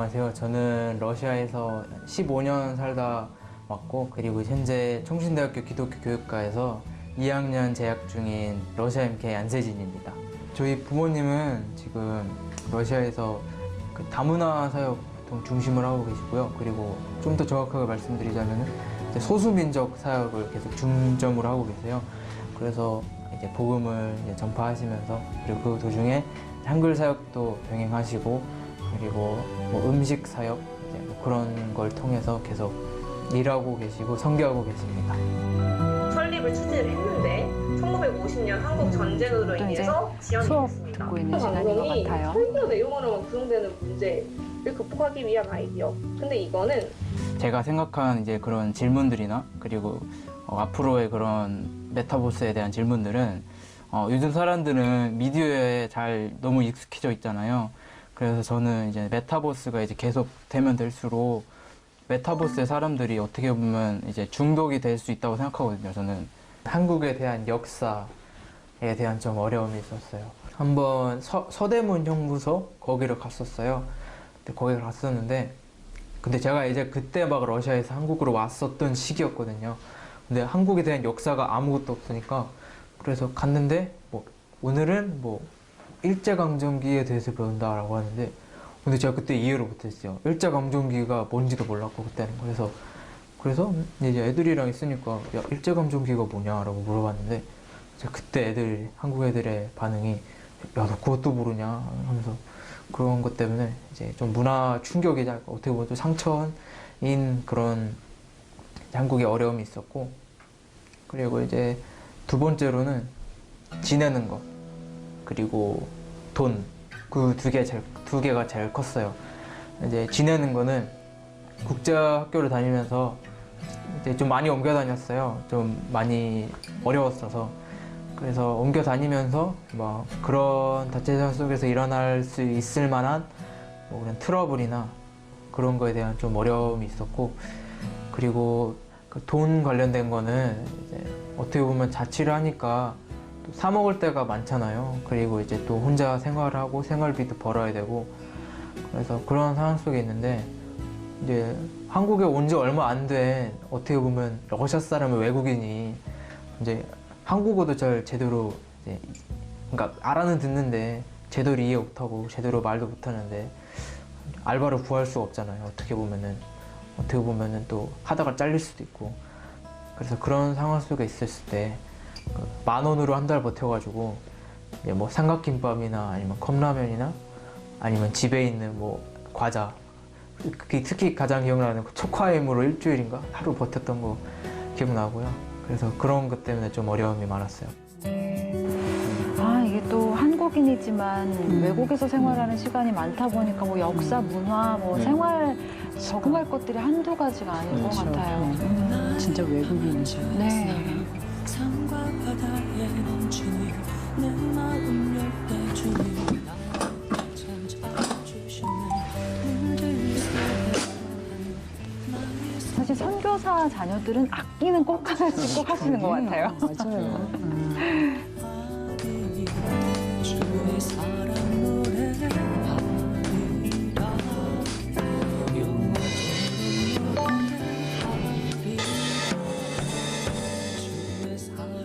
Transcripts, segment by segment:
안녕하세요. 저는 러시아에서 15년 살다 왔고, 그리고 현재 총신대학교 기독교 교육과에서 2학년 재학 중인 러시아 MK 안세진입니다. 저희 부모님은 지금 러시아에서 그 다문화 사역 보통 중심을 하고 계시고요. 그리고 좀 더 정확하게 말씀드리자면 소수민족 사역을 계속 중점으로 하고 계세요. 그래서 이제 복음을 이제 전파하시면서, 그리고 그 도중에 한글 사역도 병행하시고, 그리고 뭐 음식 사역 이제 뭐 그런 걸 통해서 계속 일하고 계시고 선교하고 계십니다. 설립을 추진을 했는데 1950년 한국 전쟁으로 인해서 지연이 됐습니다. 듣고 있는 시간인 것 같아요. 설교 내용으로만 구성되는 문제를 극복하기 위한 아이디어. 근데 이거는 제가 생각한 이제 그런 질문들이나, 그리고 앞으로의 그런 메타버스에 대한 질문들은 요즘 사람들은 미디어에 잘 너무 익숙해져 있잖아요. 그래서 저는 이제 메타버스가 이제 계속 되면 될수록 메타버스의 사람들이 어떻게 보면 이제 중독이 될 수 있다고 생각하거든요. 저는 한국에 대한 역사에 대한 좀 어려움이 있었어요. 한번 서대문 형무소 거기를 갔었어요. 근데 거기를 갔었는데, 근데 제가 이제 그때 막 러시아에서 한국으로 왔었던 시기였거든요. 근데 한국에 대한 역사가 아무것도 없으니까, 그래서 갔는데 뭐 오늘은 뭐 일제강점기에 대해서 배운다라고 하는데, 근데 제가 그때 이해를 못했어요. 일제강점기가 뭔지도 몰랐고 그때는. 그래서 이제 애들이랑 있으니까 야, 일제강점기가 뭐냐라고 물어봤는데, 제가 그때 한국 애들의 반응이 야, 너 그것도 모르냐 하면서, 그런 것 때문에 이제 좀 문화 충격이자 어떻게 보면 좀 상처인 그런 한국의 어려움이 있었고, 그리고 이제 두 번째로는 지내는 것, 그리고 돈, 그 두 개가 제일 컸어요. 이제 지내는 거는 국제학교를 다니면서 이제 좀 많이 옮겨 다녔어요. 좀 많이 어려웠어서. 그래서 옮겨 다니면서 뭐 그런 자체상 속에서 일어날 수 있을 만한 뭐 그런 트러블이나 그런 거에 대한 좀 어려움이 있었고, 그리고 그 돈 관련된 거는 이제 어떻게 보면 자취를 하니까 또 사 먹을 때가 많잖아요. 그리고 이제 또 혼자 생활하고 생활비도 벌어야 되고, 그래서 그런 상황 속에 있는데, 이제 한국에 온 지 얼마 안 된 어떻게 보면 러시아 사람의 외국인이 이제 한국어도 잘 제대로 이제 그러니까 알아는 듣는데 제대로 이해 못하고 제대로 말도 못하는데 알바를 구할 수가 없잖아요. 어떻게 보면은 또 하다가 잘릴 수도 있고. 그래서 그런 상황 속에 있었을 때 10,000원으로 한 달 버텨가지고 이제 뭐 삼각김밥이나 아니면 컵라면이나 아니면 집에 있는 뭐 과자, 특히 가장 기억나는 초코아임으로 일주일인가 하루 버텼던 거 기억나고요. 그래서 그런 것 때문에 좀 어려움이 많았어요. 아, 이게 또 한국인이지만 외국에서 생활하는 시간이 많다 보니까 뭐 역사, 문화, 뭐 생활 적응할 것들이 한두 가지가 아닌 것 같아요. 진짜 외국인이죠. 네. 사실 선교사 자녀들은 악기는 꼭 하나씩 꼭 하시는 것 같아요. 맞아요.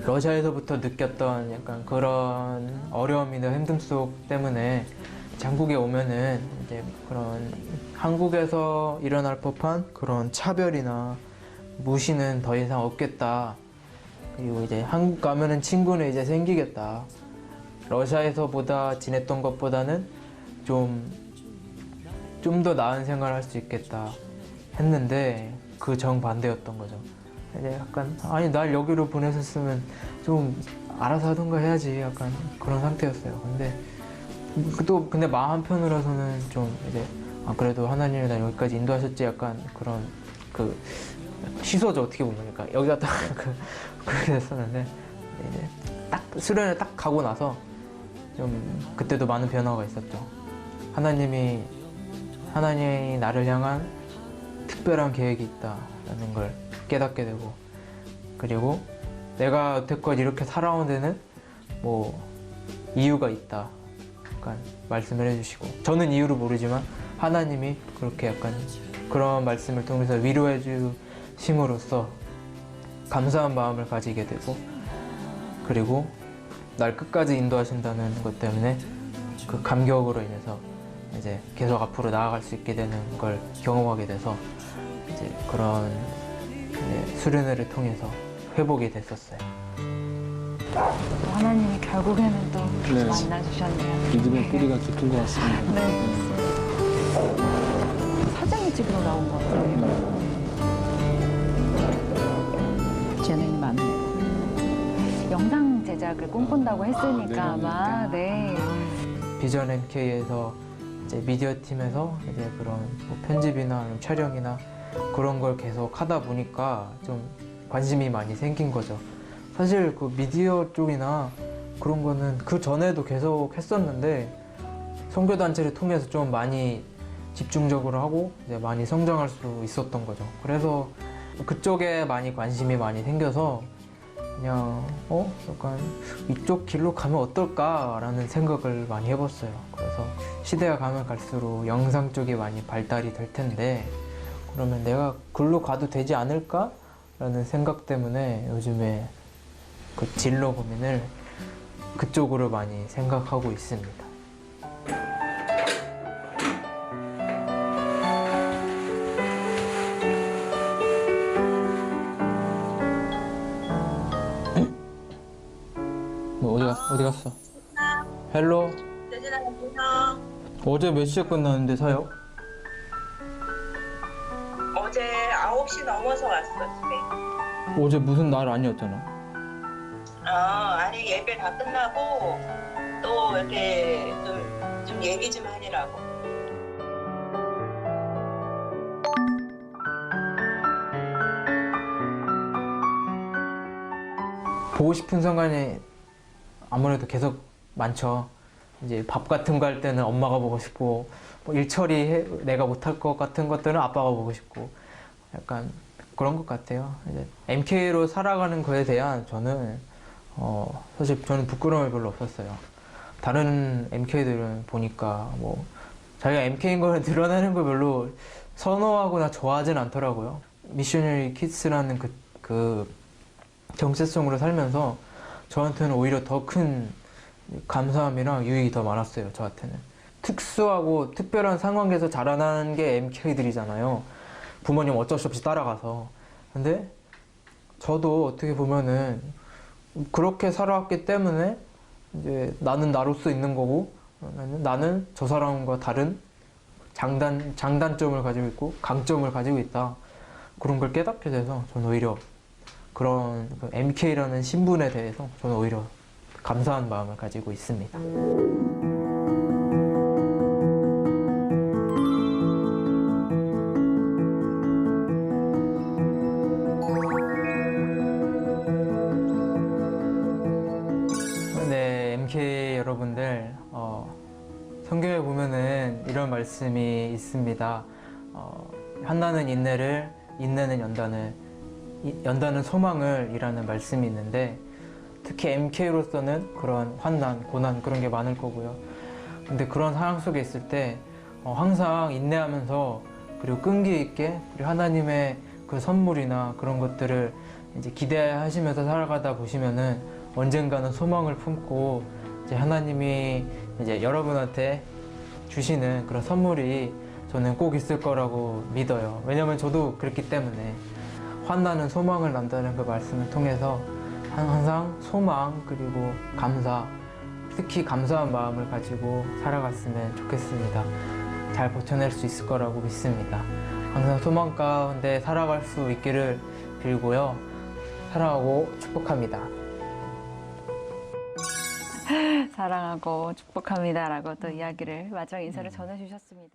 러시아에서부터 느꼈던 약간 그런 어려움이나 힘듦 속 때문에 한국에 오면은 이제 그런 한국에서 일어날 법한 그런 차별이나 무시는 더 이상 없겠다. 그리고 이제 한국 가면은 친구는 이제 생기겠다. 러시아에서보다 지냈던 것보다는 좀 더 나은 생활을 할 수 있겠다 했는데, 그 정반대였던 거죠. 이제 약간 아니 날 여기로 보내셨으면 좀 알아서 하던가 해야지, 약간 그런 상태였어요. 근데 마음 한편으로서는 좀 이제 그래도 하나님이 날 여기까지 인도하셨지, 약간 그런 그 시소죠, 어떻게 보면. 그러니까 여기 갔다 그렇게 됐었는데, 이제 딱 수련을 딱 가고 나서 좀 그때도 많은 변화가 있었죠. 하나님이 나를 향한 특별한 계획이 있다라는 걸 깨닫게 되고, 그리고 내가 여태껏 이렇게 살아온 데는 뭐 이유가 있다, 약간 말씀을 해주시고, 저는 이유를 모르지만 하나님이 그렇게 약간 그런 말씀을 통해서 위로해 주심으로써 감사한 마음을 가지게 되고, 그리고 날 끝까지 인도하신다는 것 때문에 그 감격으로 인해서 이제 계속 앞으로 나아갈 수 있게 되는 걸 경험하게 돼서 이제 그런 수련회를 통해서 회복이 됐었어요. 하나님이 결국에는 또 네. 만나주셨네요. 믿음의 뿌리가 깊은 것 같습니다. 네. 사진이 찍으러 나온 것 같아요. 재능이 많네요. 영상 제작을 꿈꾼다고 했으니까 아마 네. 비전 MK에서 이제 미디어 팀에서 이제 그런 뭐 편집이나 아니면 촬영이나 그런 걸 계속 하다 보니까 좀 관심이 많이 생긴 거죠. 사실 그 미디어 쪽이나 그런 거는 그 전에도 계속 했었는데 선교단체를 통해서 좀 많이 집중적으로 하고 이제 많이 성장할 수 있었던 거죠. 그래서 그쪽에 많이 관심이 많이 생겨서 그냥 약간 이쪽 길로 가면 어떨까라는 생각을 많이 해봤어요. 그래서 시대가 가면 갈수록 영상 쪽이 많이 발달이 될 텐데 그러면 내가 글로 가도 되지 않을까라는 생각 때문에 요즘에 그 진로 고민을 그쪽으로 많이 생각하고 있습니다. 너 어디 갔어? 헬로? 대진아 안녕. 어제 몇 시에 끝났는데 사역? 어제 9시 넘어서 왔어 집에. 어제 무슨 날 아니었잖아. 아니 예배 다 끝나고 또 이렇게 좀 얘기 좀 하느라고. 보고 싶은 순간이 아무래도 계속 많죠. 이제 밥 같은 거 할 때는 엄마가 보고 싶고, 뭐 일 처리 내가 못할 것 같은 것들은 아빠가 보고 싶고, 약간 그런 것 같아요. 이제 MK로 살아가는 거에 대한 저는 사실 저는 부끄러움이 별로 없었어요. 다른 MK들은 보니까 뭐 자기가 MK인 걸 드러내는 걸 별로 선호하거나 좋아하진 않더라고요. 미셔너리 키드스라는 그 정체성으로 살면서 저한테는 오히려 더 큰 감사함이랑 유익이 더 많았어요. 저한테는 특수하고 특별한 상황에서 자라나는 게 MK들이잖아요. 부모님 어쩔 수 없이 따라가서. 근데 저도 어떻게 보면은 그렇게 살아왔기 때문에 이제 나는 나로서 있는 거고, 나는 저 사람과 다른 장단점을 가지고 있고 강점을 가지고 있다. 그런 걸 깨닫게 돼서 저는 오히려 그런 MK라는 신분에 대해서 저는 오히려 감사한 마음을 가지고 있습니다. 네, MK 여러분들, 성경에 보면은 이런 말씀이 있습니다. 한나는 인내를, 인내는 연다는 소망을 이라는 말씀이 있는데, 특히 MK로서는 그런 환난, 고난 그런 게 많을 거고요. 근데 그런 상황 속에 있을 때 항상 인내하면서 그리고 끈기 있게 그리고 하나님의 그 선물이나 그런 것들을 이제 기대하시면서 살아가다 보시면은 언젠가는 소망을 품고 이제 하나님이 이제 여러분한테 주시는 그런 선물이 저는 꼭 있을 거라고 믿어요. 왜냐면 저도 그렇기 때문에 환난은 소망을 난다는 그 말씀을 통해서 항상 소망 그리고 감사, 특히 감사한 마음을 가지고 살아갔으면 좋겠습니다. 잘 버텨낼 수 있을 거라고 믿습니다. 항상 소망 가운데 살아갈 수 있기를 빌고요. 사랑하고 축복합니다. 사랑하고 축복합니다라고 또 이야기를 마지막 인사를 전해주셨습니다.